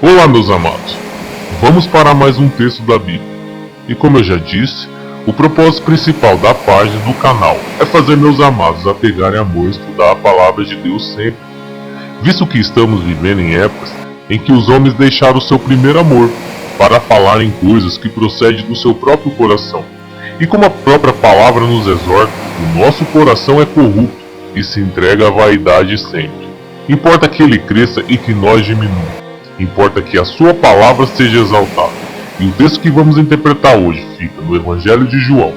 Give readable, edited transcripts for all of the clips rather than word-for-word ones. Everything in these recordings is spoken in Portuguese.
Olá, meus amados. Vamos para mais um texto da Bíblia. E como eu já disse, o propósito principal da página do canal é fazer meus amados apegarem amor e estudar a palavra de Deus sempre, visto que estamos vivendo em épocas em que os homens deixaram o seu primeiro amor para falar em coisas que procedem do seu próprio coração. E como a própria palavra nos exorta, o nosso coração é corrupto e se entrega à vaidade sempre. Importa que ele cresça e que nós diminuamos. Importa que a sua palavra seja exaltada. E o texto que vamos interpretar hoje fica no Evangelho de João.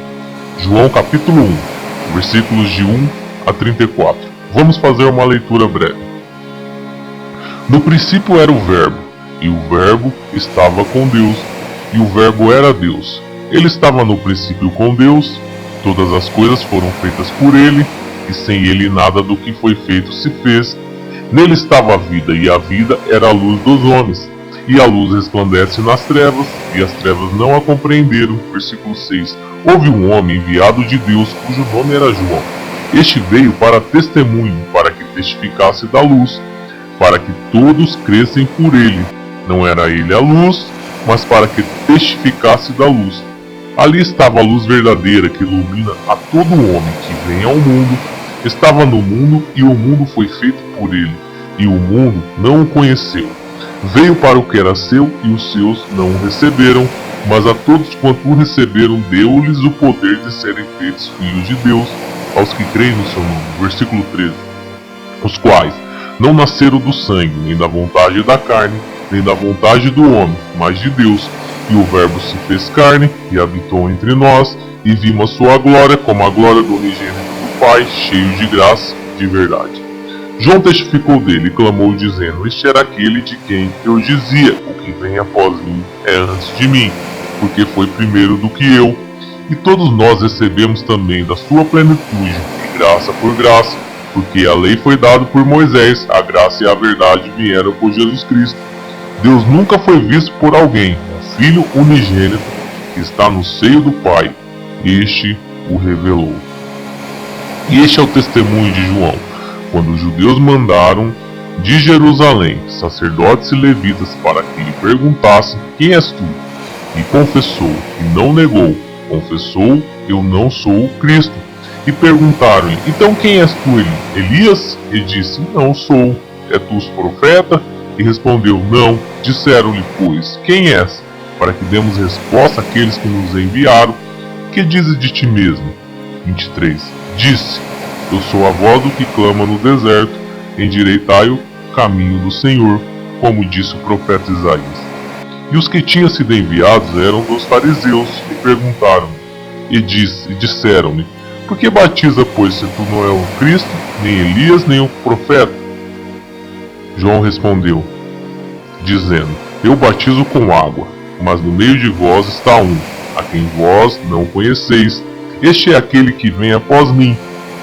João capítulo 1, versículos de 1 a 34. Vamos fazer uma leitura breve. No princípio era o Verbo, e o Verbo estava com Deus, e o Verbo era Deus. Ele estava no princípio com Deus, todas as coisas foram feitas por ele, e sem ele nada do que foi feito se fez. Nele estava a vida, e a vida era a luz dos homens. E a luz resplandece nas trevas, e as trevas não a compreenderam. Versículo 6. Houve um homem enviado de Deus, cujo nome era João. Este veio para testemunho, para que testificasse da luz, para que todos crescem por ele. Não era ele a luz, mas para que testificasse da luz. Ali estava a luz verdadeira, que ilumina a todo homem que vem ao mundo. Estava no mundo, e o mundo foi feito por ele, e o mundo não o conheceu. Veio para o que era seu, e os seus não o receberam, mas a todos quanto o receberam, deu-lhes o poder de serem feitos filhos de Deus, aos que creem no seu nome. Versículo 13. Os quais não nasceram do sangue, nem da vontade da carne, nem da vontade do homem, mas de Deus. E o Verbo se fez carne, e habitou entre nós, e vimos a sua glória, como a glória do unigênito do Pai, cheio de graça e de verdade. João testificou dele e clamou, dizendo: Este era aquele de quem eu dizia: O que vem após mim é antes de mim, porque foi primeiro do que eu. E todos nós recebemos também da sua plenitude, de graça por graça, porque a lei foi dada por Moisés, a graça e a verdade vieram por Jesus Cristo. Deus nunca foi visto por alguém, o Filho unigênito, que está no seio do Pai, este o revelou. E este é o testemunho de João, quando os judeus mandaram de Jerusalém sacerdotes e levitas para que lhe perguntassem: Quem és tu? E confessou, e não negou. Confessou: Eu não sou o Cristo. E perguntaram-lhe: Então quem és tu, Elias? E disse: Não sou. É tu o profeta? E respondeu: Não. Disseram-lhe, pois: Quem és? Para que demos resposta àqueles que nos enviaram. Que dizes de ti mesmo? 23. Disse: Eu sou a voz do que clama no deserto, endireitai o caminho do Senhor, como disse o profeta Isaías. E os que tinham sido enviados eram dos fariseus, e perguntaram, e disseram-lhe: Por que batiza, pois, se tu não é o Cristo, nem Elias, nem o profeta? João respondeu, dizendo: Eu batizo com água, mas no meio de vós está um, a quem vós não conheceis. Este é aquele que vem após mim,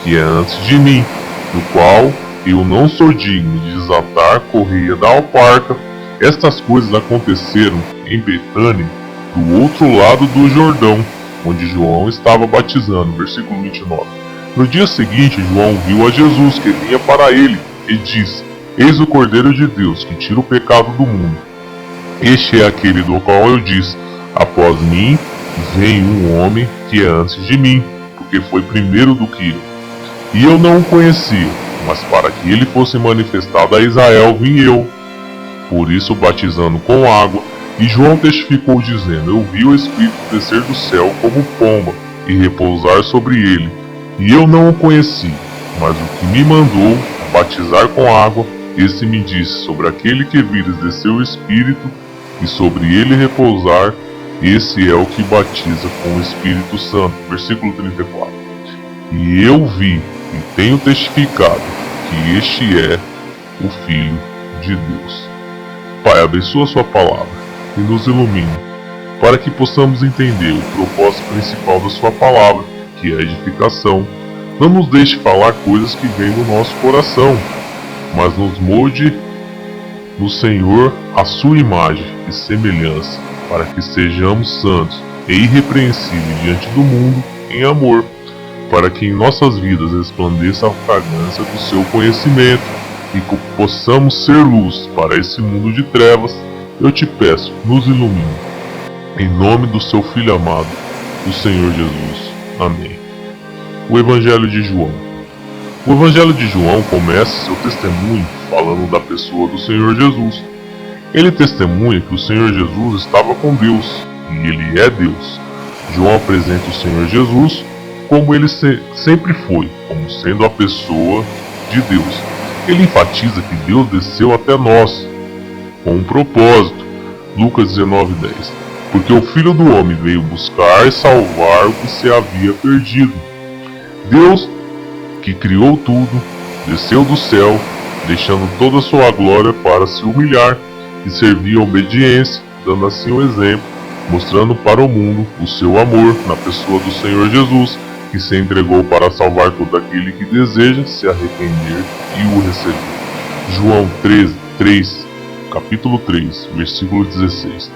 que é antes de mim, do qual eu não sou digno de desatar a correia da alparca. Estas coisas aconteceram em Betânia, do outro lado do Jordão, onde João estava batizando. Versículo 29. No dia seguinte, João viu a Jesus que vinha para ele, e disse: Eis o Cordeiro de Deus, que tira o pecado do mundo. Este é aquele do qual eu disse: Após mim vem um homem que é antes de mim, porque foi primeiro do que eu. E eu não o conhecia, mas para que ele fosse manifestado a Israel vim eu. Por isso batizando com água. E João testificou, dizendo: Eu vi o Espírito descer do céu como pomba e repousar sobre ele. E eu não o conheci, mas o que me mandou batizar com água, esse me disse: Sobre aquele que vires descer o Espírito, e sobre ele repousar, esse é o que batiza com o Espírito Santo. Versículo 34. E eu vi e tenho testificado que este é o Filho de Deus. Pai, abençoa a sua palavra e nos ilumine, para que possamos entender o propósito principal da sua palavra, que é a edificação. Não nos deixe falar coisas que vêm do nosso coração, mas nos molde no Senhor a sua imagem e semelhança, para que sejamos santos e irrepreensíveis diante do mundo em amor, para que em nossas vidas resplandeça a fragrância do seu conhecimento, e que possamos ser luz para esse mundo de trevas, eu te peço, nos ilumine. Em nome do seu Filho amado, o Senhor Jesus. Amém. O Evangelho de João. O Evangelho de João começa seu testemunho falando da pessoa do Senhor Jesus. Ele testemunha que o Senhor Jesus estava com Deus, e ele é Deus. João apresenta o Senhor Jesus como ele sempre foi, como sendo a pessoa de Deus. Ele enfatiza que Deus desceu até nós com um propósito. Lucas 19:10. Porque o Filho do Homem veio buscar e salvar o que se havia perdido. Deus, que criou tudo, desceu do céu, deixando toda a sua glória para se humilhar e servir a obediência, dando assim o exemplo, mostrando para o mundo o seu amor na pessoa do Senhor Jesus, que se entregou para salvar todo aquele que deseja se arrepender e o receber. João 3, capítulo 3, versículo 16.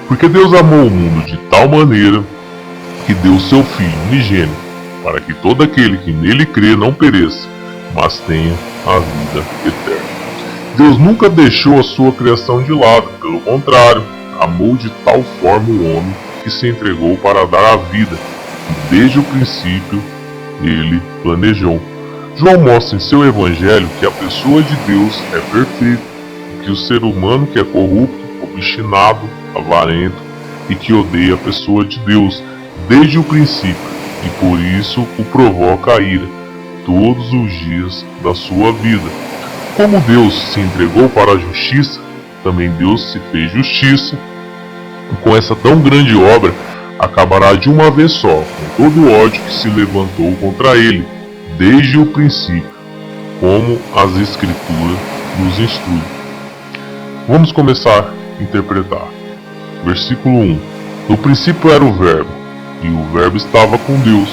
Porque Deus amou o mundo de tal maneira que deu o seu Filho unigênito, para que todo aquele que nele crê não pereça, mas tenha a vida eterna. Deus nunca deixou a sua criação de lado, pelo contrário, amou de tal forma o homem que se entregou para dar a vida, que desde o princípio ele planejou. João mostra em seu evangelho que a pessoa de Deus é perfeita, que o ser humano que é corrupto, obstinado, avarento e que odeia a pessoa de Deus desde o princípio e por isso o provoca a ira todos os dias da sua vida. Como Deus se entregou para a justiça, também Deus se fez justiça, e com essa tão grande obra acabará de uma vez só com todo o ódio que se levantou contra ele desde o princípio, como as Escrituras nos instruem. Vamos começar a interpretar. Versículo 1. No princípio era o Verbo, e o Verbo estava com Deus,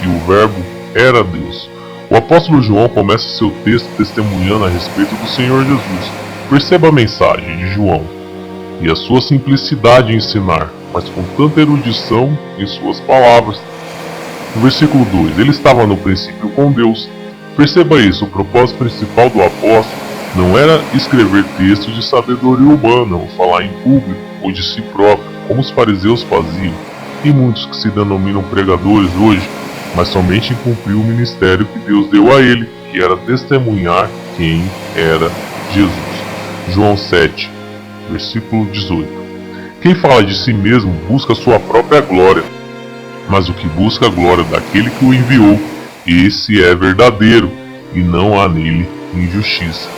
e o Verbo era Deus. O apóstolo João começa seu texto testemunhando a respeito do Senhor Jesus. Perceba a mensagem de João e a sua simplicidade em ensinar, mas com tanta erudição em suas palavras. No versículo 2, ele estava no princípio com Deus. Perceba isso, o propósito principal do apóstolo não era escrever textos de sabedoria humana ou falar em público ou de si próprio, como os fariseus faziam, e muitos que se denominam pregadores hoje, mas somente em cumprir o ministério que Deus deu a ele, que era testemunhar quem era Jesus. João 7, versículo 18. Quem fala de si mesmo busca sua própria glória, mas o que busca a glória daquele que o enviou, esse é verdadeiro, e não há nele injustiça.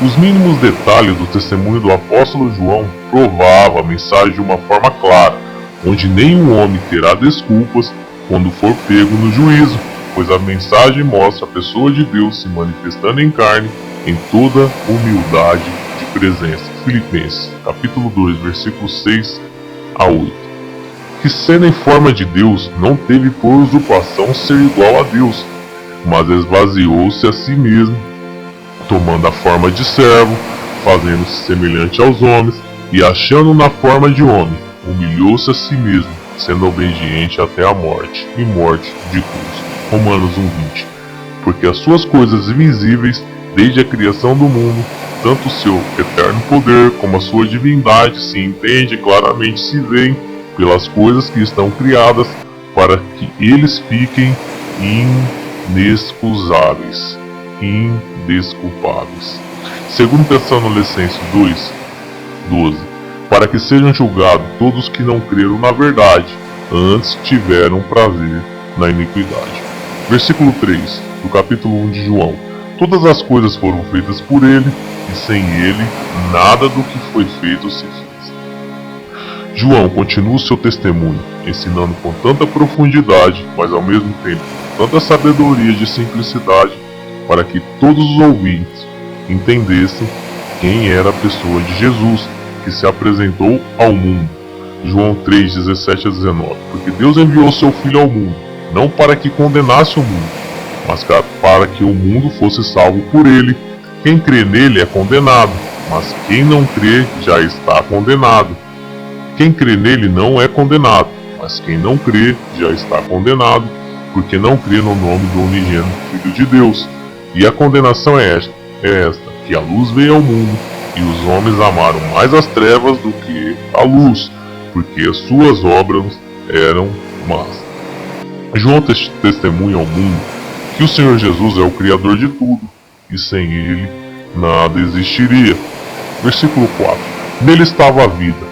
Os mínimos detalhes do testemunho do apóstolo João provavam a mensagem de uma forma clara, onde nenhum homem terá desculpas quando for pego no juízo, pois a mensagem mostra a pessoa de Deus se manifestando em carne em toda humildade de presença. Filipenses, capítulo 2, versículos 6 a 8. Que sendo em forma de Deus, não teve por usurpação ser igual a Deus, mas esvaziou-se a si mesmo, tomando a forma de servo, fazendo-se semelhante aos homens, e achando na forma de homem, humilhou-se a si mesmo, sendo obediente até a morte, e morte de cruz. Romanos 1:20. Porque as suas coisas invisíveis, desde a criação do mundo, tanto o seu eterno poder como a sua divindade se entende claramente, se veem pelas coisas que estão criadas, para que eles fiquem inexcusáveis, indesculpáveis. Segundo Tessalonicenses 2:12, para que sejam julgados todos que não creram na verdade, antes tiveram prazer na iniquidade. Versículo 3 do capítulo 1 de João. Todas as coisas foram feitas por ele, e sem ele nada do que foi feito se fez. João continua o seu testemunho, ensinando com tanta profundidade, mas ao mesmo tempo com tanta sabedoria de simplicidade, para que todos os ouvintes entendessem quem era a pessoa de Jesus, que se apresentou ao mundo. João 3:17-19. Porque Deus enviou seu Filho ao mundo, não para que condenasse o mundo, mas para que o mundo fosse salvo por ele. Quem crê nele é condenado, mas quem não crê já está condenado. Quem crê nele não é condenado, mas quem não crê já está condenado, porque não crê no nome do unigênito Filho de Deus. E a condenação é esta, que a luz veio ao mundo, E os homens amaram mais as trevas do que a luz, porque as suas obras eram más. João testemunha ao mundo que o Senhor Jesus é o Criador de tudo, e sem ele nada existiria. Versículo 4. Nele estava a vida,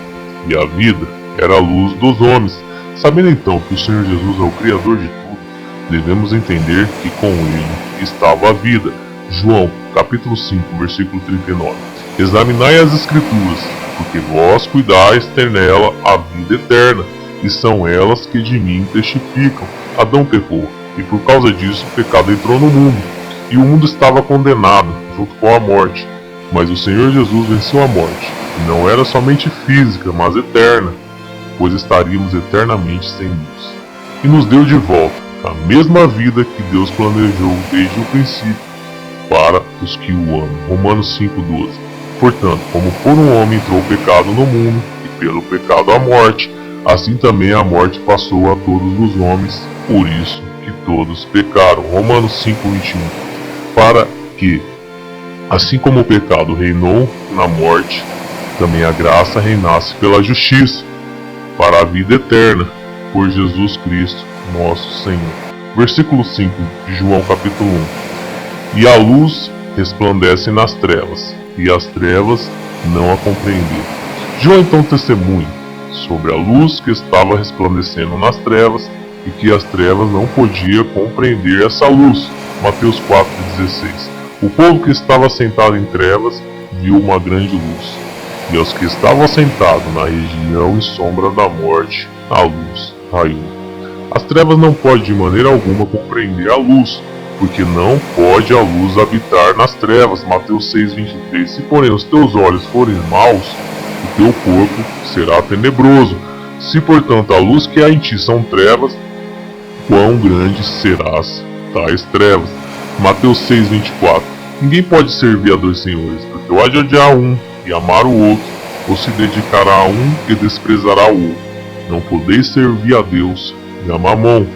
e a vida era a luz dos homens. Sabendo então que o Senhor Jesus é o Criador de tudo, devemos entender que com ele estava a vida. João, capítulo 5, versículo 39. Examinai as Escrituras, porque vós cuidais ter nela a vida eterna, e são elas que de mim testificam. Adão pecou, e por causa disso o pecado entrou no mundo, e o mundo estava condenado, junto com a morte. Mas o Senhor Jesus venceu a morte, e não era somente física, mas eterna, pois estaríamos eternamente sem Deus. E nos deu de volta a mesma vida que Deus planejou desde o princípio, para os que o amam. Romanos 5,12. Portanto, como por um homem entrou o pecado no mundo, e pelo pecado a morte, assim também a morte passou a todos os homens, por isso que todos pecaram. Romanos 5,21. Para que, assim como o pecado reinou na morte, também a graça reinasse pela justiça, para a vida eterna, por Jesus Cristo, nosso Senhor. Versículo 5 de João capítulo 1. E a luz resplandece nas trevas, e as trevas não a compreenderam. João então testemunha sobre a luz que estava resplandecendo nas trevas, e que as trevas não podiam compreender essa luz. Mateus 4,16. O povo que estava sentado em trevas viu uma grande luz, e aos que estavam assentados na região e sombra da morte, a luz raiou. As trevas não podem de maneira alguma compreender a luz, porque não pode a luz habitar nas trevas. Mateus 6,23. Se porém os teus olhos forem maus, o teu corpo será tenebroso. Se portanto a luz que há em ti são trevas, quão grandes serás tais trevas. Mateus 6,24. Ninguém pode servir a dois senhores, porque ou há de odiar um e amar o outro, ou se dedicará a um e desprezará o outro. Não podeis servir a Deus e a Mamon.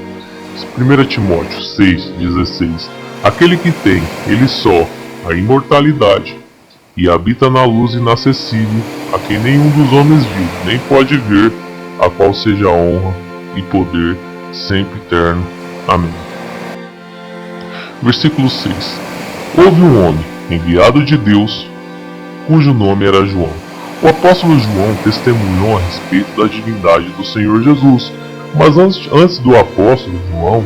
1 Timóteo 6,16. Aquele que tem, ele só, a imortalidade, e habita na luz inacessível, a quem nenhum dos homens viu, nem pode ver, a qual seja a honra e poder sempre eterno. Amém. Versículo 6. Houve um homem, enviado de Deus, cujo nome era João. O apóstolo João testemunhou a respeito da divindade do Senhor Jesus, mas antes do apóstolo João,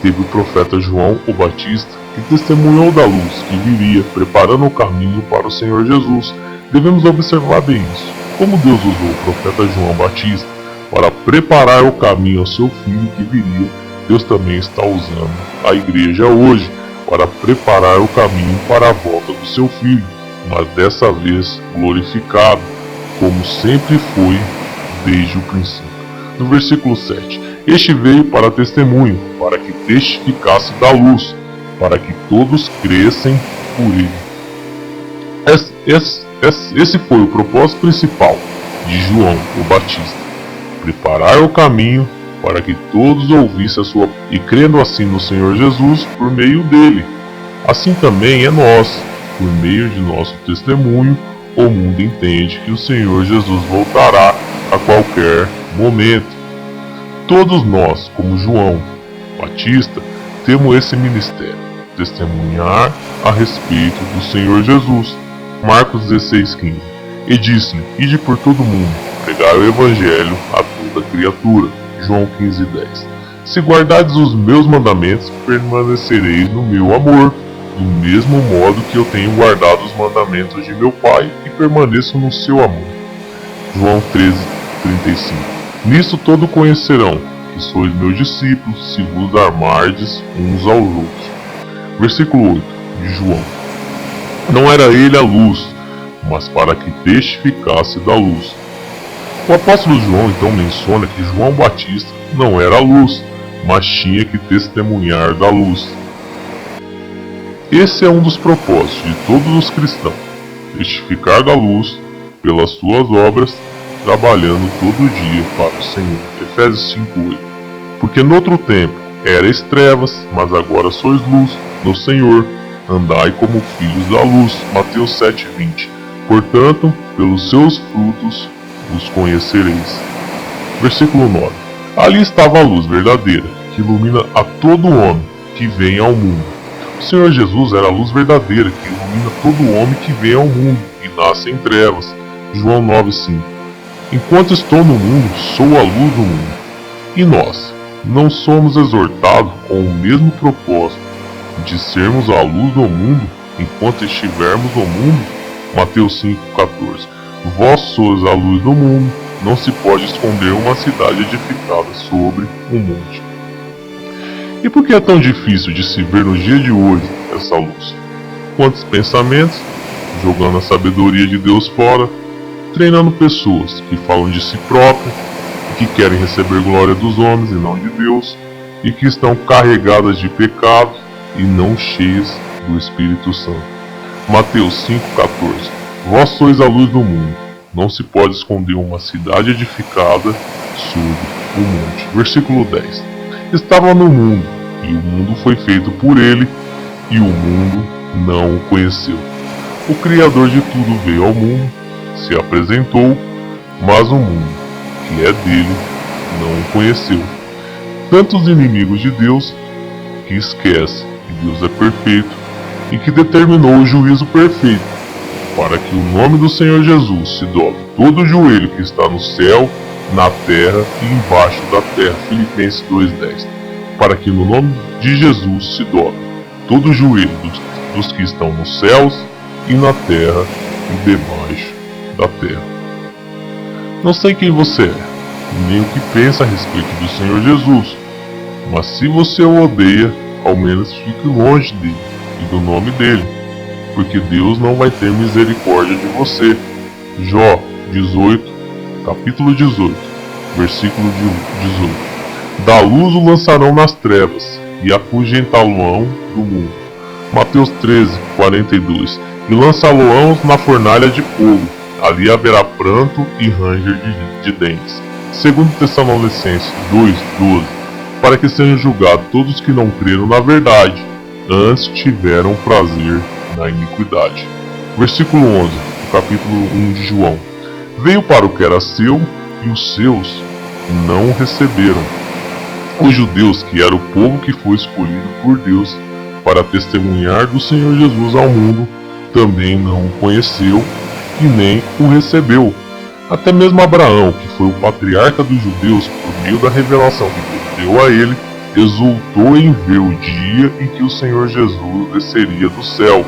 teve o profeta João o Batista, que testemunhou da luz que viria, preparando o caminho para o Senhor Jesus. Devemos observar bem isso. Como Deus usou o profeta João Batista para preparar o caminho ao seu filho que viria, Deus também está usando a igreja hoje para preparar o caminho para a volta do seu filho, mas dessa vez glorificado, como sempre foi desde o princípio. No versículo 7, este veio para testemunho, para que testificasse da luz, para que todos crescem por ele. Esse foi o propósito principal de João o Batista: preparar o caminho para que todos ouvissem a sua e crendo assim no Senhor Jesus por meio dele. Assim também é nós, por meio de nosso testemunho, o mundo entende que o Senhor Jesus voltará a qualquer momento. Todos nós, como João Batista, temos esse ministério: testemunhar a respeito do Senhor Jesus. Marcos 16,15. E disse-lhe: ide por todo mundo, pregai o evangelho a toda criatura. João 15,10. Se guardardes os meus mandamentos, permanecereis no meu amor, do mesmo modo que eu tenho guardado os mandamentos de meu Pai e permaneço no seu amor. João 13,35. Nisso todos conhecerão que sois meus discípulos, se vos amardes uns aos outros. Versículo 8 de João. Não era ele a luz, mas para que testificasse da luz. O apóstolo João então menciona que João Batista não era a luz, mas tinha que testemunhar da luz. Esse é um dos propósitos de todos os cristãos: testificar da luz pelas suas obras, trabalhando todo dia para o Senhor. Efésios 5,8. Porque noutro tempo erais trevas, mas agora sois luz no Senhor. Andai como filhos da luz. Mateus 7,20. Portanto, pelos seus frutos os conhecereis. Versículo 9. Ali estava a luz verdadeira, que ilumina a todo homem que vem ao mundo. O Senhor Jesus era a luz verdadeira, que ilumina todo homem que vem ao mundo e nasce em trevas. João 9,5. Enquanto estou no mundo, sou a luz do mundo. E nós, não somos exortados com o mesmo propósito de sermos a luz do mundo enquanto estivermos no mundo? Mateus 5,14. Vós sois a luz do mundo, não se pode esconder uma cidade edificada sobre um monte. E por que é tão difícil de se ver no dia de hoje essa luz? Quantos pensamentos, jogando a sabedoria de Deus fora, treinando pessoas que falam de si próprias, que querem receber glória dos homens e não de Deus, e que estão carregadas de pecado e não cheias do Espírito Santo. Mateus 5,14. Vós sois a luz do mundo, não se pode esconder uma cidade edificada sobre um monte. Versículo 10. Estava no mundo, e o mundo foi feito por ele, e o mundo não o conheceu. O Criador de tudo veio ao mundo, se apresentou, mas o mundo, que é dele, não o conheceu. Tantos inimigos de Deus que esquecem que Deus é perfeito e que determinou o juízo perfeito, para que o nome do Senhor Jesus se dobre todo o joelho que está no céu, na terra e embaixo da terra. Filipenses 2,10. Para que no nome de Jesus se dobre todo o joelho dos que estão nos céus e na terra e debaixo da terra. Não sei quem você é, nem o que pensa a respeito do Senhor Jesus, mas se você o odeia, ao menos fique longe dele e do nome dele, porque Deus não vai ter misericórdia de você. Jó 18, capítulo 18, versículo 18. Da luz o lançarão nas trevas, e afugentá-lo-ão do mundo. Mateus 13, 42. E lançá-lo-ão na fornalha de fogo, ali haverá pranto e ranger de dentes. 2 Tessalonicenses 2:12. Para que sejam julgados todos que não creram na verdade, antes tiveram prazer na iniquidade. Versículo 11, do capítulo 1 de João. Veio para o que era seu, e os seus não o receberam. Os judeus, que era o povo que foi escolhido por Deus para testemunhar do Senhor Jesus ao mundo, também não o conheceu e nem o recebeu. Até mesmo Abraão, que foi o patriarca dos judeus por meio da revelação que Deus deu a ele, exultou em ver o dia em que o Senhor Jesus desceria do céu.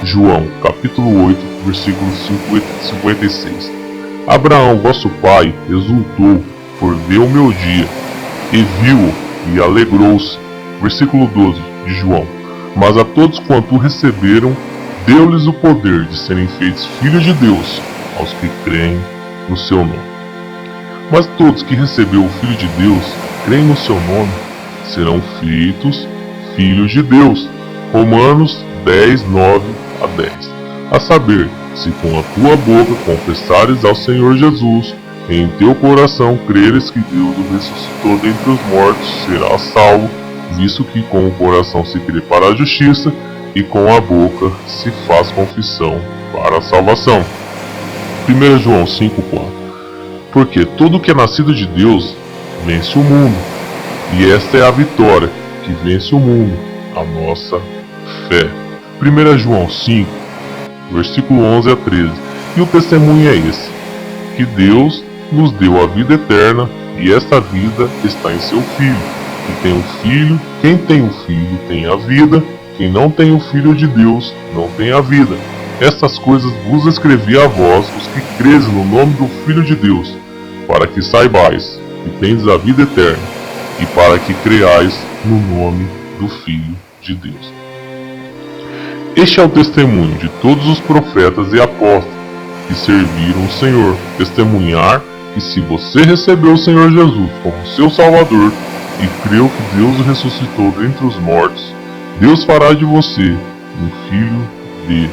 João, capítulo 8, versículo 56. Abraão, vosso pai, exultou por ver o meu dia, e viu-o, e alegrou-se. Versículo 12 de João. Mas a todos quanto o receberam, deu-lhes o poder de serem feitos filhos de Deus, aos que creem no seu nome. Mas todos que receberam o Filho de Deus, creem no seu nome, serão feitos filhos de Deus. Romanos 10, 9 a 10. A saber, se com a tua boca confessares ao Senhor Jesus, e em teu coração creres que Deus o ressuscitou dentre os mortos, serás salvo, visto que com o coração se crê para a justiça, e com a boca se faz confissão para a salvação. 1 João 5,4. Porque todo que é nascido de Deus vence o mundo, e esta é a vitória que vence o mundo, a nossa fé. 1 João 5, versículo 11 a 13. E o testemunho é esse, que Deus nos deu a vida eterna, e esta vida está em seu Filho. Quem tem o Filho tem a vida, quem não tem o Filho de Deus não tem a vida. Estas coisas vos escrevi a vós, os que credes no nome do Filho de Deus, para que saibais que tendes a vida eterna, e para que creais no nome do Filho de Deus. Este é o testemunho de todos os profetas e apóstolos que serviram o Senhor, testemunhar que se você recebeu o Senhor Jesus como seu Salvador e creu que Deus o ressuscitou dentre os mortos, Deus fará de você um filho dele.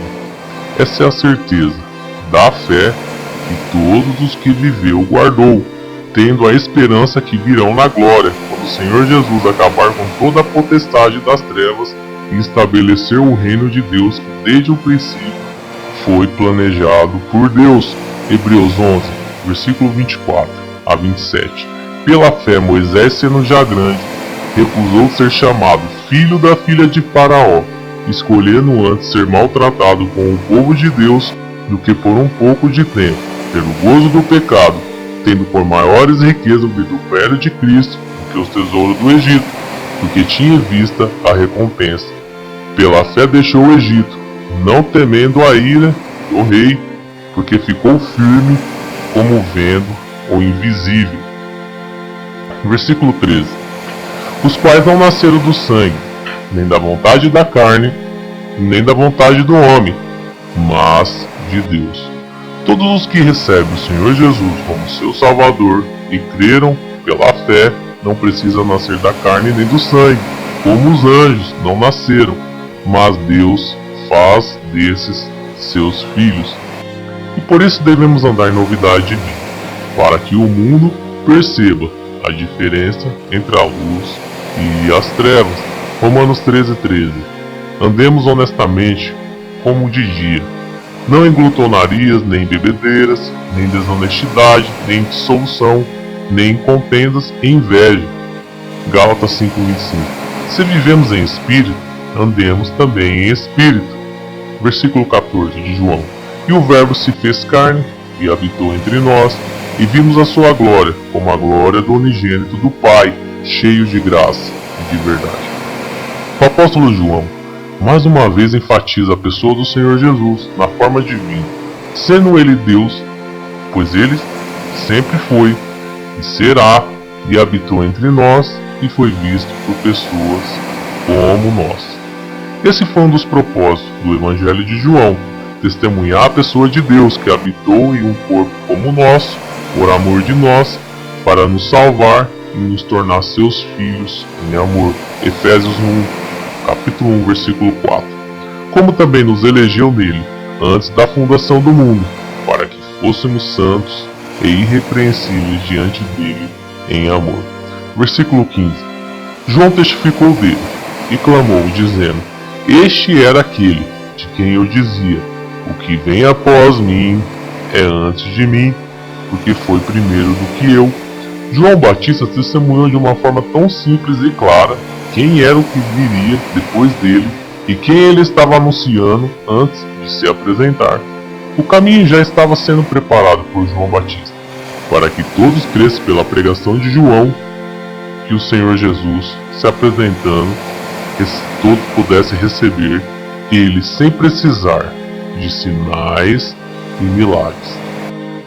Essa é a certeza da fé que todos os que viveu guardou, tendo a esperança que virão na glória, quando o Senhor Jesus acabar com toda a potestade das trevas e estabelecer o reino de Deus que desde o princípio foi planejado por Deus. Hebreus 11, versículo 24 a 27. Pela fé, Moisés, sendo já grande, recusou ser chamado filho da filha de Faraó, escolhendo antes ser maltratado com o povo de Deus do que por um pouco de tempo, pelo gozo do pecado, tendo por maiores riquezas o vitupério de Cristo do que os tesouros do Egito, porque tinha vista a recompensa. Pela fé deixou o Egito, não temendo a ira do rei, porque ficou firme como vendo o invisível. Versículo 13. Os quais não nasceram do sangue, nem da vontade da carne, nem da vontade do homem, mas de Deus. Todos os que recebem o Senhor Jesus como seu Salvador e creram pela fé, não precisam nascer da carne nem do sangue, como os anjos não nasceram, mas Deus faz desses seus filhos. E por isso devemos andar em novidade de vida, para que o mundo perceba a diferença entre a luz e as trevas. Romanos 13:13. Andemos honestamente como de dia, não em glutonarias, nem em bebedeiras, nem em desonestidade, nem em dissolução, nem em contendas e inveja. Gálatas 5:25. Se vivemos em espírito, andemos também em espírito. Versículo 14 de João. E o Verbo se fez carne e habitou entre nós, e vimos a sua glória, como a glória do unigênito do Pai, cheio de graça e de verdade. O apóstolo João, mais uma vez, enfatiza a pessoa do Senhor Jesus na forma divina, sendo ele Deus, pois ele sempre foi e será, e habitou entre nós, e foi visto por pessoas como nós. Esse foi um dos propósitos do Evangelho de João, testemunhar a pessoa de Deus que habitou em um corpo como o nosso, por amor de nós, para nos salvar e nos tornar seus filhos em amor. Efésios 1, capítulo 1, versículo 4. Como também nos elegeu nele, antes da fundação do mundo, para que fôssemos santos e irrepreensíveis diante dele em amor. Versículo 15. João testificou dele e clamou, dizendo: Este era aquele de quem eu dizia: O que vem após mim é antes de mim, porque foi primeiro do que eu. João Batista testemunhou de uma forma tão simples e clara quem era o que viria depois dele e quem ele estava anunciando antes de se apresentar. O caminho já estava sendo preparado por João Batista, para que todos crescem pela pregação de João, que o Senhor Jesus, se apresentando, todos pudessem receber ele sem precisar de sinais e milagres.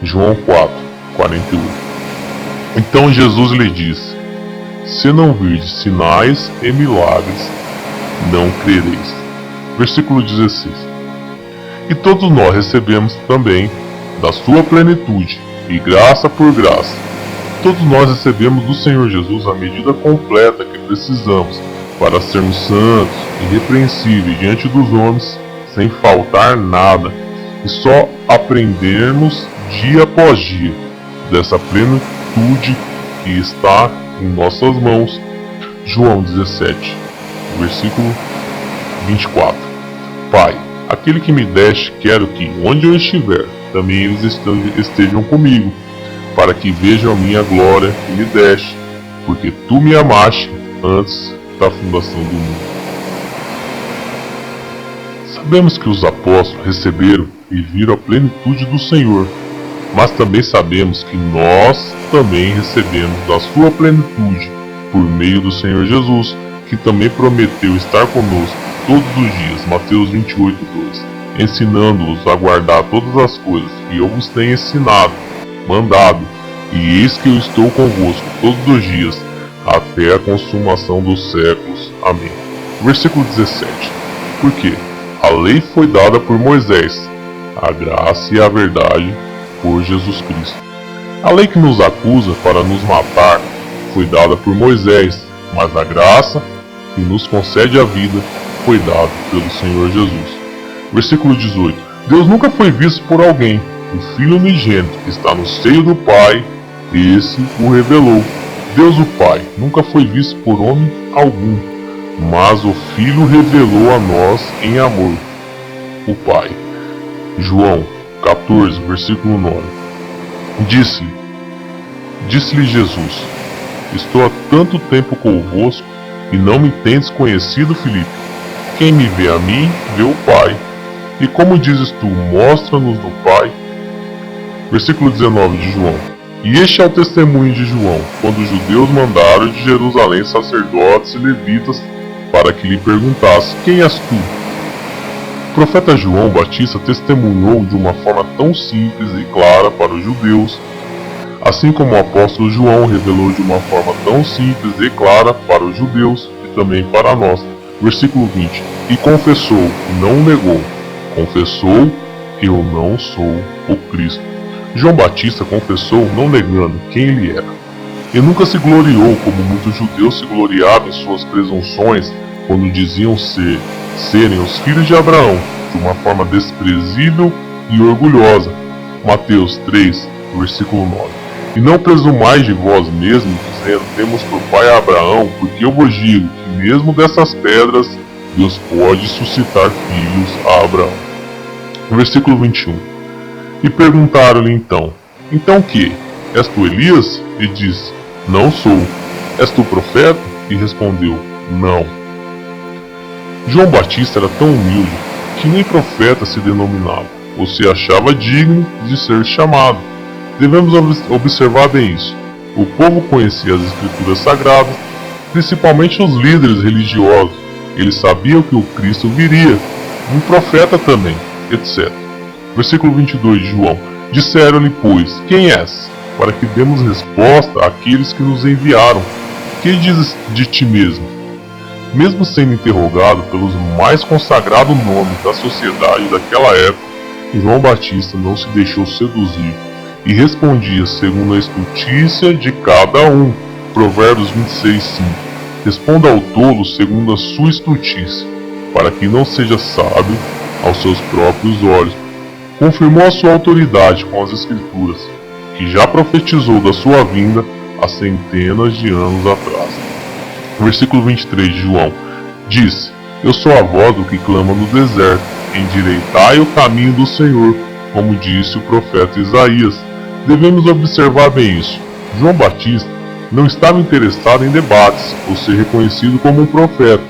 João 4:48. Então Jesus lhe disse: Se não virdes sinais e milagres, não crereis. Versículo 16. E todos nós recebemos também da sua plenitude, e graça por graça. Todos nós recebemos do Senhor Jesus a medida completa que precisamos para sermos santos e irrepreensíveis diante dos homens, sem faltar nada, e só aprendermos dia após dia dessa plenitude que está em nossas mãos. João 17, versículo 24. Pai, aquele que me deste, quero que, onde eu estiver, também eles estejam comigo, para que vejam a minha glória que me deste, porque tu me amaste antes da fundação do mundo. Sabemos que os apóstolos receberam e viram a plenitude do Senhor, mas também sabemos que nós também recebemos da sua plenitude por meio do Senhor Jesus, que também prometeu estar conosco todos os dias, Mateus 28:2, ensinando-os a guardar todas as coisas que eu vos tenho mandado, e eis que eu estou convosco todos os dias, até a consumação dos séculos. Amém. Versículo 17. Porque a lei foi dada por Moisés, a graça e a verdade por Jesus Cristo. A lei que nos acusa para nos matar foi dada por Moisés, mas a graça que nos concede a vida foi dada pelo Senhor Jesus. Versículo 18. Deus nunca foi visto por alguém. O Filho unigênito que está no seio do Pai, esse o revelou. Deus o Pai nunca foi visto por homem algum, mas o Filho revelou a nós em amor. O Pai. João 14, versículo 9. Disse-lhe Jesus: Estou há tanto tempo convosco e não me tendes conhecido, Filipe? Quem me vê a mim, vê o Pai. E como dizes tu, mostra-nos o Pai? Versículo 19 de João. E este é o testemunho de João, quando os judeus mandaram de Jerusalém sacerdotes e levitas para que lhe perguntassem: Quem és tu? O profeta João Batista testemunhou de uma forma tão simples e clara para os judeus, assim como o apóstolo João revelou de uma forma tão simples e clara para os judeus e também para nós. Versículo 20. E confessou, não negou. Confessou: Eu não sou o Cristo. João Batista confessou, não negando quem ele era. E nunca se gloriou como muitos judeus se gloriavam em suas presunções quando diziam serem os filhos de Abraão, de uma forma desprezível e orgulhosa. Mateus 3, versículo 9. E não presumais de vós mesmos, dizendo: Temos por pai Abraão, porque eu vos digo que mesmo dessas pedras Deus pode suscitar filhos a Abraão. Versículo 21. E perguntaram-lhe então que? És tu Elias? E disse: Não sou. És tu profeta? E respondeu: Não. João Batista era tão humilde que nem profeta se denominava, ou se achava digno de ser chamado. Devemos observar bem isso. O povo conhecia as escrituras sagradas, principalmente os líderes religiosos. Eles sabiam que o Cristo viria, um profeta também, etc. Versículo 22 de João. Disseram-lhe, pois, quem és? Para que demos resposta àqueles que nos enviaram. Que dizes de ti mesmo? Mesmo sendo interrogado pelos mais consagrados nomes da sociedade daquela época, João Batista não se deixou seduzir e respondia segundo a estultícia de cada um. Provérbios 26, 5. Responda ao tolo segundo a sua estultícia, para que não seja sábio aos seus próprios olhos. Confirmou a sua autoridade com as Escrituras, que já profetizou da sua vinda há centenas de anos atrás. Versículo 23 de João. Disse: Eu sou a voz do que clama no deserto, endireitai o caminho do Senhor, como disse o profeta Isaías. Devemos observar bem isso. João Batista não estava interessado em debates ou ser reconhecido como um profeta,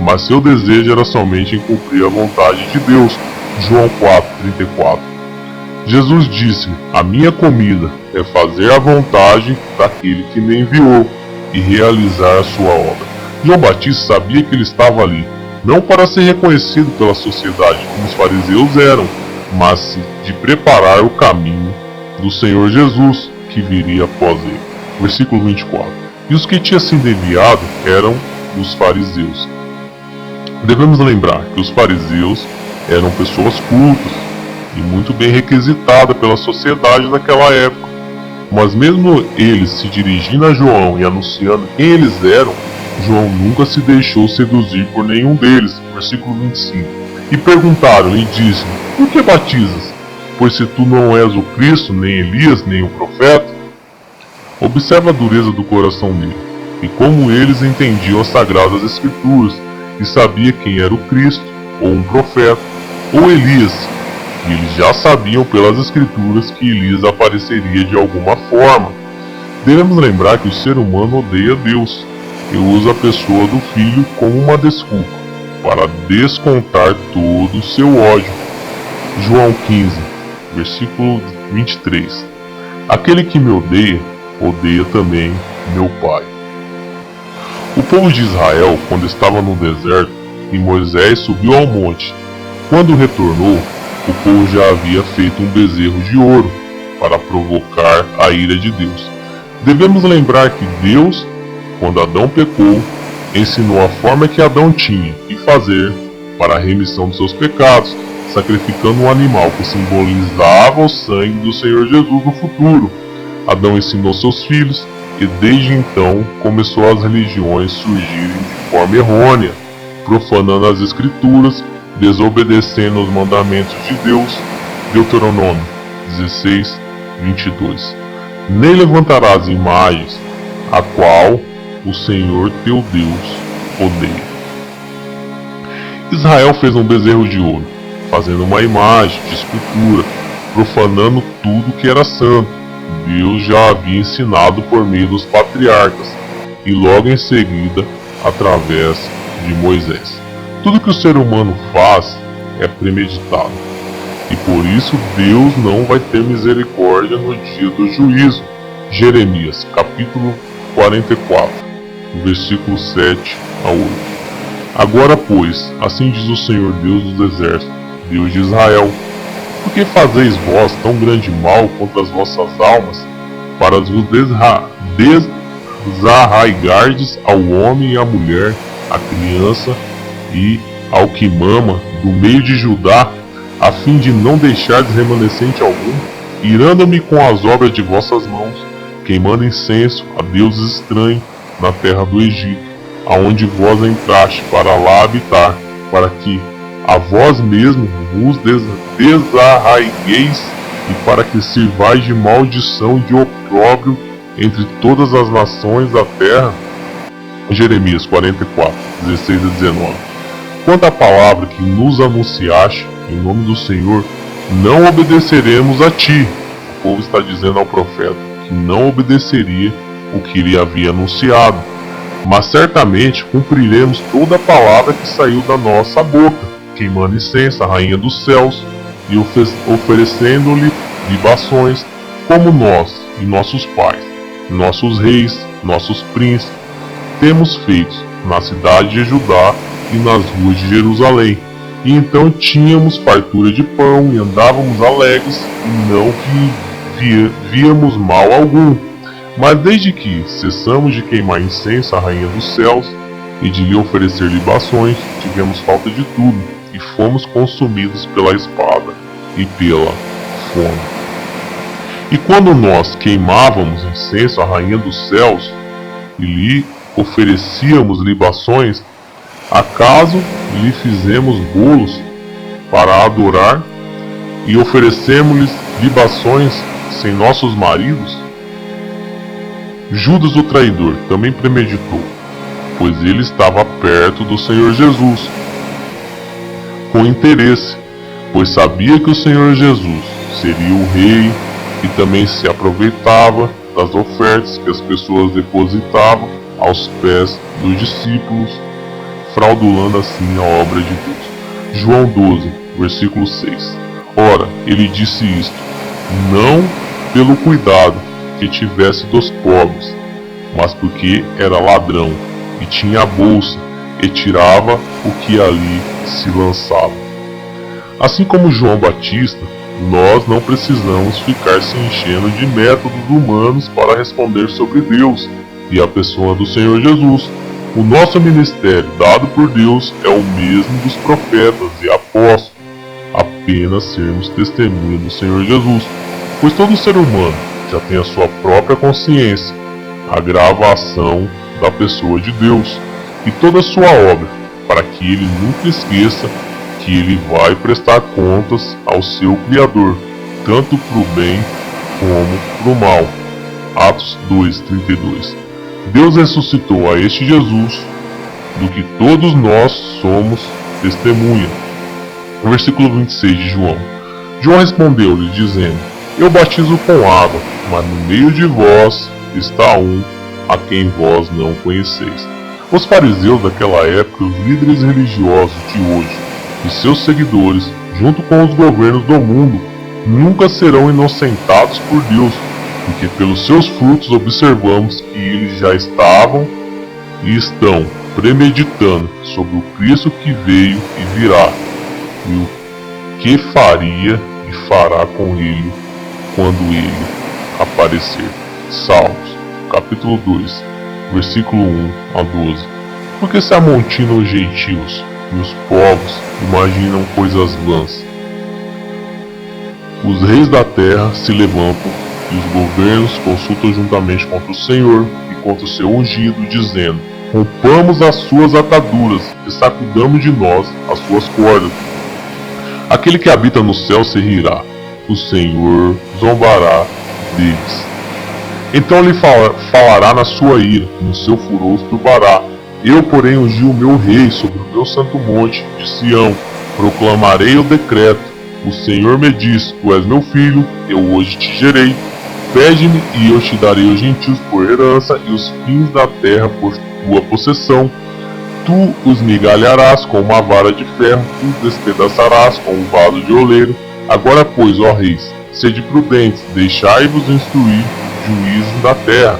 mas seu desejo era somente em cumprir a vontade de Deus. João 4:34. Jesus disse: A minha comida é fazer a vontade daquele que me enviou e realizar a sua obra. João Batista sabia que ele estava ali, não para ser reconhecido pela sociedade como os fariseus eram, mas de preparar o caminho do Senhor Jesus, que viria após ele. Versículo 24. E os que tinham sido enviados eram os fariseus. Devemos lembrar que os fariseus eram pessoas cultas e muito bem requisitadas pela sociedade daquela época. Mas mesmo eles se dirigindo a João e anunciando quem eles eram, João nunca se deixou seduzir por nenhum deles. Versículo 25. E perguntaram e disseram: Por que batizas? Pois se tu não és o Cristo, nem Elias, nem o profeta. Observa a dureza do coração dele, e como eles entendiam as sagradas escrituras, e sabia quem era o Cristo, ou um profeta, ou Elias, e eles já sabiam pelas escrituras que Elias apareceria de alguma forma. Devemos lembrar que o ser humano odeia Deus, e usa a pessoa do Filho como uma desculpa, para descontar todo o seu ódio. João 15, versículo 23. Aquele que me odeia, odeia também meu Pai. O povo de Israel, quando estava no deserto, e Moisés subiu ao monte, quando retornou, o povo já havia feito um bezerro de ouro, para provocar a ira de Deus. Devemos lembrar que Deus, quando Adão pecou, ensinou a forma que Adão tinha que fazer para a remissão de seus pecados, sacrificando um animal que simbolizava o sangue do Senhor Jesus no futuro. Adão ensinou seus filhos, e desde então começou as religiões surgirem de forma errônea, profanando as escrituras, desobedecendo os mandamentos de Deus. Deuteronômio 16, 22. Nem levantarás imagens, a qual o Senhor teu Deus odeia. Israel fez um bezerro de ouro, fazendo uma imagem de escultura, profanando tudo que era santo. Deus já havia ensinado por meio dos patriarcas e logo em seguida através de Moisés. Tudo que o ser humano faz é premeditado, e por isso Deus não vai ter misericórdia no dia do juízo. Jeremias capítulo 44, versículo 7 a 8. Agora pois, assim diz o Senhor Deus dos exércitos, Deus de Israel: por que fazeis vós tão grande mal contra as vossas almas, para vos desarraigardes ao homem e à mulher, à criança e ao que mama, do meio de Judá, a fim de não deixardes remanescente algum, irando-me com as obras de vossas mãos, queimando incenso a deuses estranhos na terra do Egito, aonde vós entraste para lá habitar, para que a vós mesmo vos desarraigueis e para que sirvais de maldição e de opróbrio entre todas as nações da terra. Jeremias 44, 16 a 19. Quanto à palavra que nos anunciaste, em nome do Senhor, não obedeceremos a ti. O povo está dizendo ao profeta que não obedeceria o que ele havia anunciado, mas certamente cumpriremos toda a palavra que saiu da nossa boca, queimando incenso à rainha dos céus e oferecendo-lhe libações, como nós e nossos pais, nossos reis, nossos príncipes, temos feito na cidade de Judá e nas ruas de Jerusalém. E então tínhamos fartura de pão e andávamos alegres e não víamos mal algum. Mas desde que cessamos de queimar incenso à rainha dos céus e de lhe oferecer libações, tivemos falta de tudo e fomos consumidos pela espada e pela fome. E quando nós queimávamos incenso à rainha dos céus e lhe oferecíamos libações, acaso lhe fizemos bolos para adorar e oferecemos-lhes libações sem nossos maridos? Judas o traidor também premeditou, pois ele estava perto do Senhor Jesus, com interesse, pois sabia que o Senhor Jesus seria o rei e também se aproveitava das ofertas que as pessoas depositavam aos pés dos discípulos, fraudulando assim a obra de Deus. João 12, versículo 6. Ora, ele disse isto, não pelo cuidado que tivesse dos pobres, mas porque era ladrão, e tinha a bolsa, e tirava o que ali se lançava. Assim como João Batista, nós não precisamos ficar se enchendo de métodos humanos para responder sobre Deus e a pessoa do Senhor Jesus. O nosso ministério dado por Deus é o mesmo dos profetas e apóstolos, apenas sermos testemunha do Senhor Jesus, pois todo ser humano já tem a sua própria consciência, a gravação da pessoa de Deus e toda a sua obra, para que ele nunca esqueça que ele vai prestar contas ao seu Criador, tanto para o bem como para o mal. Atos 2:32. Deus ressuscitou a este Jesus, do que todos nós somos testemunha. Versículo 26 de João. João respondeu-lhe, dizendo: eu batizo com água, mas no meio de vós está um a quem vós não conheceis. Os fariseus daquela época, os líderes religiosos de hoje e seus seguidores, junto com os governos do mundo, nunca serão inocentados por Deus, porque pelos seus frutos observamos que eles já estavam e estão premeditando sobre o Cristo que veio e virá, e o que faria e fará com ele quando ele aparecer. Salmos, capítulo 2, versículo 1 a 12. Porque se amontinam os gentios e os povos imaginam coisas vãs. Os reis da terra se levantam e os governos consultam juntamente contra o Senhor e contra o seu ungido, dizendo: rompamos as suas ataduras e sacudamos de nós as suas cordas. Aquele que habita no céu se rirá, o Senhor zombará deles. Então lhe falará na sua ira, no seu furor os turbará. Eu, porém, ungi o meu rei sobre o meu santo monte de Sião, Proclamarei o decreto. O Senhor me diz: Tu és meu filho, eu hoje te gerei. Pede-me e eu te darei os gentios por herança e os fins da terra por tua possessão. Tu os migalharás com uma vara de ferro, os despedaçarás com um vaso de oleiro. Agora, pois, ó reis, sede prudentes, deixai-vos instruir juízes da terra.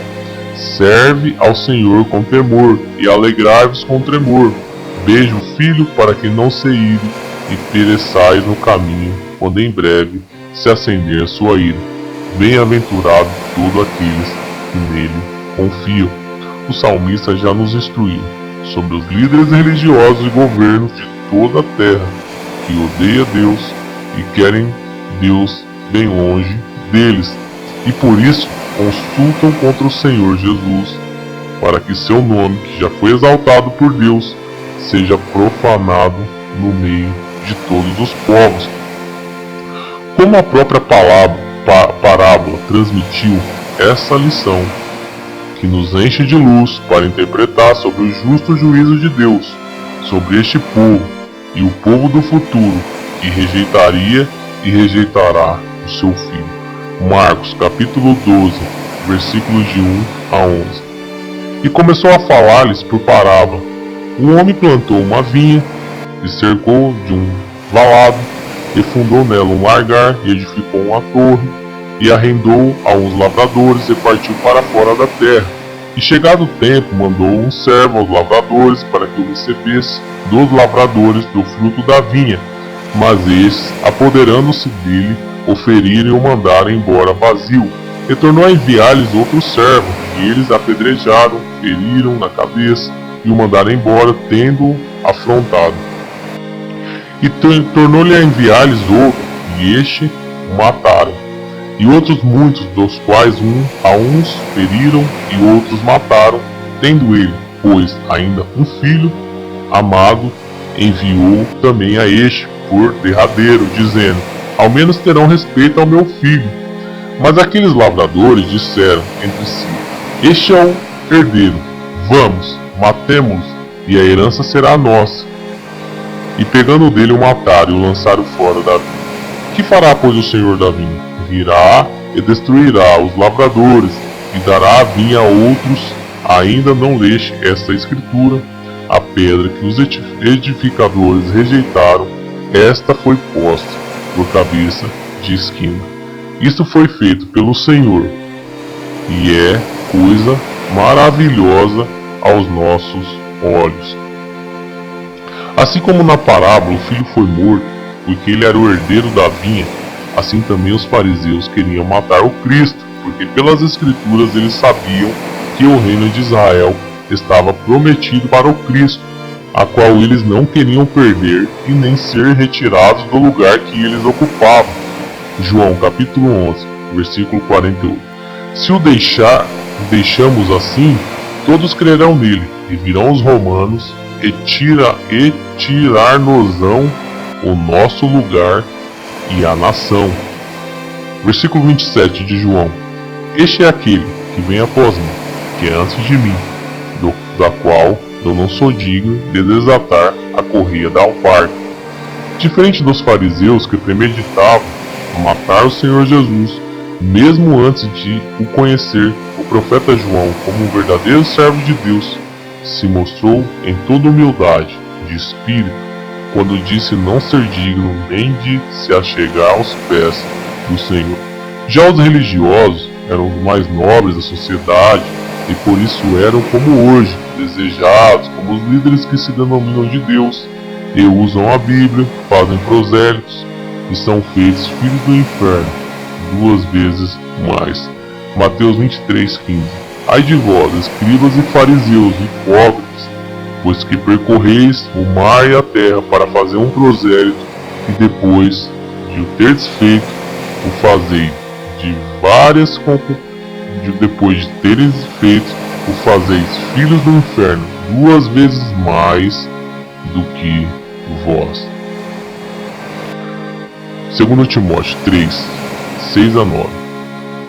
Serve ao Senhor com temor e alegrai-vos com tremor. Beije o filho para que não se ire e pereçais no caminho, quando em breve se acender a sua ira. Bem-aventurado todos aqueles que nele confiam. O salmista já nos instruiu sobre os líderes religiosos e governos de toda a terra que odeiam Deus e querem Deus bem longe deles, e por isso consultam contra o Senhor Jesus, para que seu nome, que já foi exaltado por Deus, seja profanado no meio de todos os povos. Como a própria parábola transmitiu essa lição, que nos enche de luz para interpretar sobre o justo juízo de Deus sobre este povo e o povo do futuro, que rejeitaria e rejeitará o seu filho. Marcos capítulo 12, versículos de 1 a 11. E começou a falar-lhes por parábola. Um homem plantou uma vinha e cercou de um valado, e fundou nela um largar, e edificou uma torre, e arrendou a uns lavradores, e partiu para fora da terra. E chegado o tempo, mandou um servo aos lavradores, para que o recebesse dos lavradores do fruto da vinha. Mas estes, apoderando-se dele, o feriram e o mandaram embora vazio. E tornou a enviar-lhes outro servo, e eles apedrejaram, feriram na cabeça, e o mandaram embora, tendo-o afrontado. E tornou-lhe a enviar-lhes outro, e este o mataram. E outros muitos, dos quais uns feriram e outros mataram, tendo ele, pois, ainda um filho amado, enviou também a este por derradeiro, dizendo: Ao menos terão respeito ao meu filho. Mas aqueles lavradores disseram entre si: Este é o herdeiro, vamos, matemo-los, e a herança será nossa. E pegando dele o mataram e o lançaram fora da vinha. Que fará, pois, o Senhor da vinha? Virá e destruirá os lavradores, e dará a vinha a outros. Ainda não leste esta escritura? A pedra que os edificadores rejeitaram, esta foi posta por cabeça de esquina. Isto foi feito pelo Senhor, e é coisa maravilhosa aos nossos olhos. Assim como na parábola o filho foi morto, porque ele era o herdeiro da vinha, assim também os fariseus queriam matar o Cristo, porque pelas Escrituras eles sabiam que o reino de Israel estava prometido para o Cristo, a qual eles não queriam perder e nem ser retirados do lugar que eles ocupavam. João capítulo 11, versículo 48. Se o deixamos assim, todos crerão nele, e virão os romanos e tirar-nos-ão o nosso lugar e a nação. Versículo 27 de João. Este é aquele que vem após mim, que é antes de mim, da qual eu não sou digno de desatar a correia da alparca. Diferente dos fariseus que premeditavam matar o Senhor Jesus, mesmo antes de o conhecer, o profeta João, como um verdadeiro servo de Deus, se mostrou em toda humildade de espírito, quando disse não ser digno nem de se achegar aos pés do Senhor. Já os religiosos eram os mais nobres da sociedade e por isso eram, como hoje, desejados como os líderes que se denominam de Deus e usam a Bíblia, fazem prosélitos e são feitos filhos do inferno, 2 vezes mais. Mateus 23:15. Ai de vós, escribas e fariseus, hipócritas, pois que percorreis o mar e a terra para fazer um prosélito, e depois de o terdes feito, o fazeis depois de teres feito, o fazeis filhos do inferno, 2 vezes mais do que vós. 2 Timóteo 3, 6 a 9.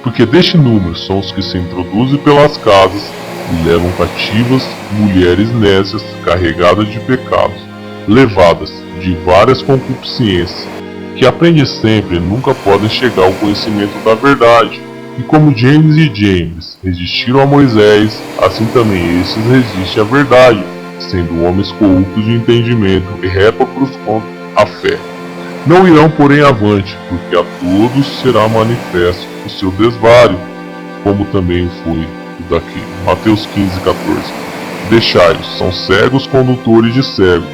Porque deste número são os que se introduzem pelas casas e levam cativas mulheres nécias carregadas de pecados, levadas de várias concupiscências, que aprendem sempre e nunca podem chegar ao conhecimento da verdade. E como James e James resistiram a Moisés, assim também estes resistem à verdade, sendo homens corruptos de entendimento e réprobos contra a fé. Não irão, porém, avante, porque a todos será manifesto o seu desvario, como também foi o daquele. Mateus 15:14. Deixai-os, são cegos condutores de cego.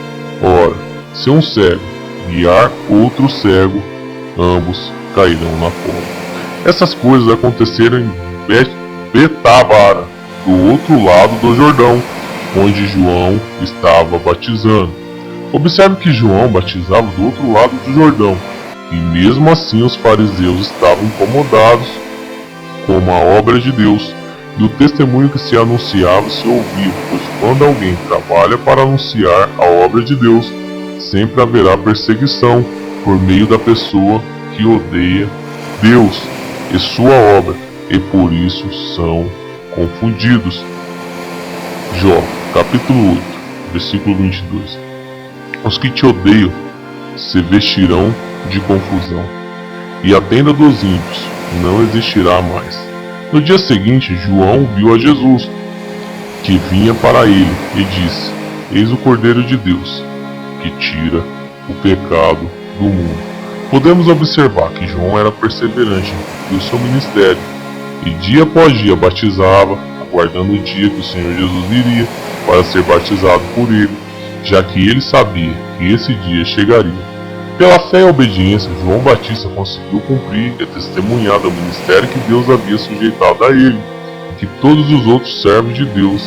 Ora, se um cego guiar outro cego, ambos cairão na cova. Essas coisas aconteceram em Betábara, do outro lado do Jordão, onde João estava batizando. Observe que João batizava do outro lado do Jordão, e mesmo assim os fariseus estavam incomodados com a obra de Deus e o testemunho que se anunciava e se ouvia, pois quando alguém trabalha para anunciar a obra de Deus, sempre haverá perseguição por meio da pessoa que odeia Deus e sua obra, e por isso são confundidos. Jó, capítulo 8, versículo 22. Os que te odeiam se vestirão de confusão, e a tenda dos ímpios não existirá mais. No dia seguinte, João viu a Jesus, que vinha para ele, e disse: Eis o Cordeiro de Deus, que tira o pecado do mundo. Podemos observar que João era perseverante em cumprir o seu ministério, e dia após dia batizava, aguardando o dia que o Senhor Jesus viria para ser batizado por ele, já que ele sabia que esse dia chegaria. Pela fé e obediência, João Batista conseguiu cumprir e testemunhar do ministério que Deus havia sujeitado a ele, e que todos os outros servos de Deus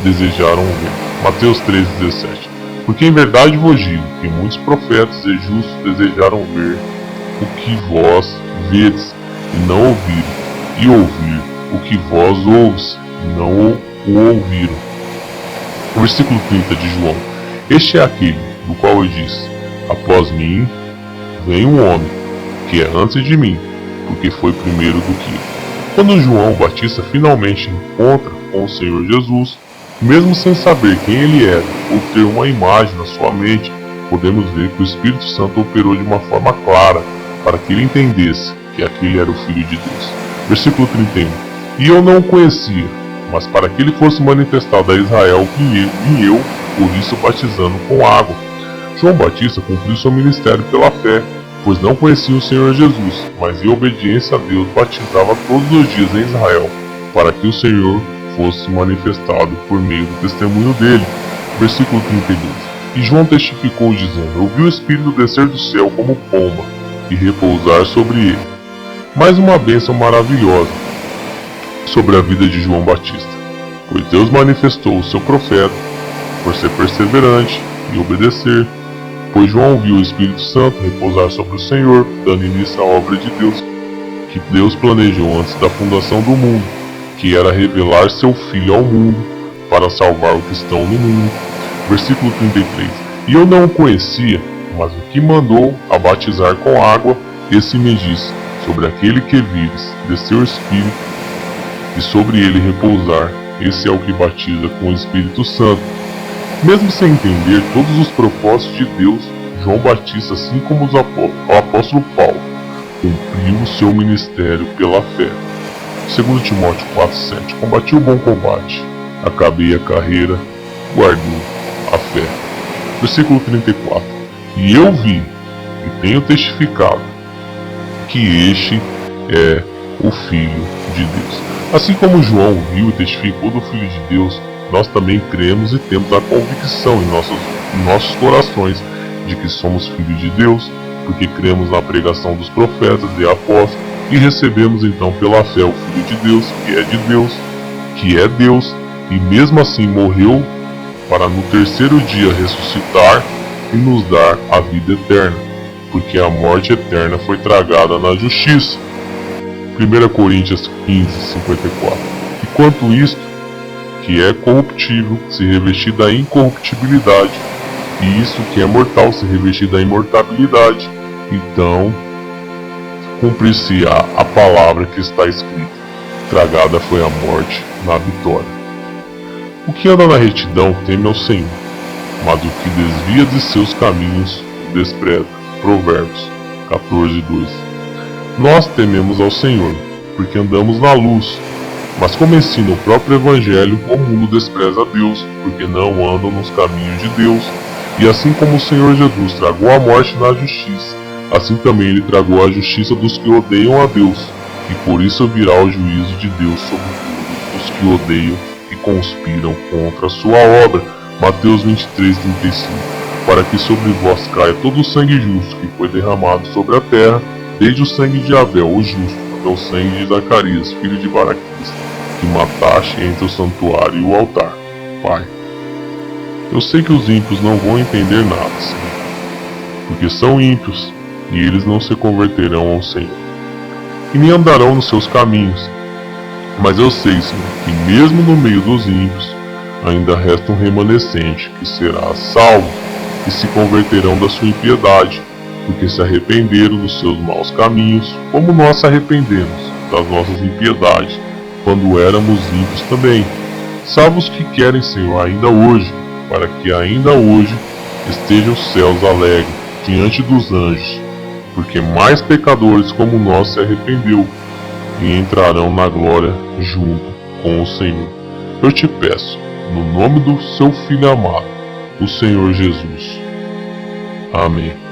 desejaram ver. Mateus 13:17. Porque em verdade vos digo que muitos profetas e justos desejaram ver o que vós vedes e não ouviram, e ouvir o que vós ouves e não o ouviram. O versículo 30 de João. Este é aquele do qual eu disse: após mim vem um homem, que é antes de mim, porque foi primeiro do que eu. Quando João Batista finalmente encontra com o Senhor Jesus, mesmo sem saber quem ele era ou ter uma imagem na sua mente, podemos ver que o Espírito Santo operou de uma forma clara para que ele entendesse que aquele era o Filho de Deus. Versículo 31. E eu não o conhecia, mas para que ele fosse manifestado a Israel, vim eu, por isso batizando com água. João Batista cumpriu seu ministério pela fé, pois não conhecia o Senhor Jesus, mas em obediência a Deus batizava todos os dias em Israel, para que o Senhor fosse manifestado por meio do testemunho dele. Versículo 32. E João testificou dizendo: eu vi o Espírito descer do céu como pomba e repousar sobre ele. Mais uma bênção maravilhosa sobre a vida de João Batista, pois Deus manifestou o seu profeta por ser perseverante e obedecer, pois João viu o Espírito Santo repousar sobre o Senhor, dando início à obra de Deus, que Deus planejou antes da fundação do mundo, que era revelar seu Filho ao mundo, para salvar os que estão no mundo. Versículo 33. E eu não o conhecia, mas o que mandou a batizar com água, esse me disse: sobre aquele que vires, descer o Espírito, e sobre ele repousar, esse é o que batiza com o Espírito Santo. Mesmo sem entender todos os propósitos de Deus, João Batista, assim como o apóstolo Paulo, cumpriu o seu ministério pela fé. 2 Timóteo 4:7. Combati o bom combate, acabei a carreira, guardei a fé. Versículo 34. E eu vi, e tenho testificado, que este é o Filho de Deus. Assim como João viu e testificou do Filho de Deus, nós também cremos e temos a convicção em nossos corações de que somos filhos de Deus, porque cremos na pregação dos profetas e apóstolos e recebemos então pela fé o Filho de Deus, que é Deus, e mesmo assim morreu para no terceiro dia ressuscitar e nos dar a vida eterna, porque a morte eterna foi tragada na justiça. 1 Coríntios 15:54. E quanto isto, que é corruptível, se revestir da incorruptibilidade, e isso que é mortal, se revestir da imortabilidade, então cumprir-se-á a palavra que está escrita: tragada foi a morte na vitória. O que anda na retidão teme ao Senhor, mas o que desvia de seus caminhos despreza. Provérbios 14:2. Nós tememos ao Senhor, porque andamos na luz. Mas como ensina o próprio Evangelho, o mundo despreza a Deus, porque não andam nos caminhos de Deus. E assim como o Senhor Jesus tragou a morte na justiça, assim também ele tragou a justiça dos que odeiam a Deus. E por isso virá o juízo de Deus sobre todos os que odeiam e conspiram contra a sua obra. Mateus 23:35. Para que sobre vós caia todo o sangue justo que foi derramado sobre a terra, desde o sangue de Abel, o justo, até o sangue de Zacarias, filho de Baraquias, que mataste entre o santuário e o altar. Pai, eu sei que os ímpios não vão entender nada, Senhor, porque são ímpios e eles não se converterão ao Senhor, e nem andarão nos seus caminhos. Mas eu sei, Senhor, que mesmo no meio dos ímpios, ainda resta um remanescente que será salvo e se converterão da sua impiedade, porque se arrependeram dos seus maus caminhos, como nós se arrependemos das nossas impiedades, quando éramos ímpios também. Salva os que querem, Senhor, ainda hoje, para que ainda hoje estejam os céus alegres diante dos anjos, porque mais pecadores como nós se arrependeu e entrarão na glória junto com o Senhor. Eu te peço, no nome do seu Filho amado, o Senhor Jesus. Amém.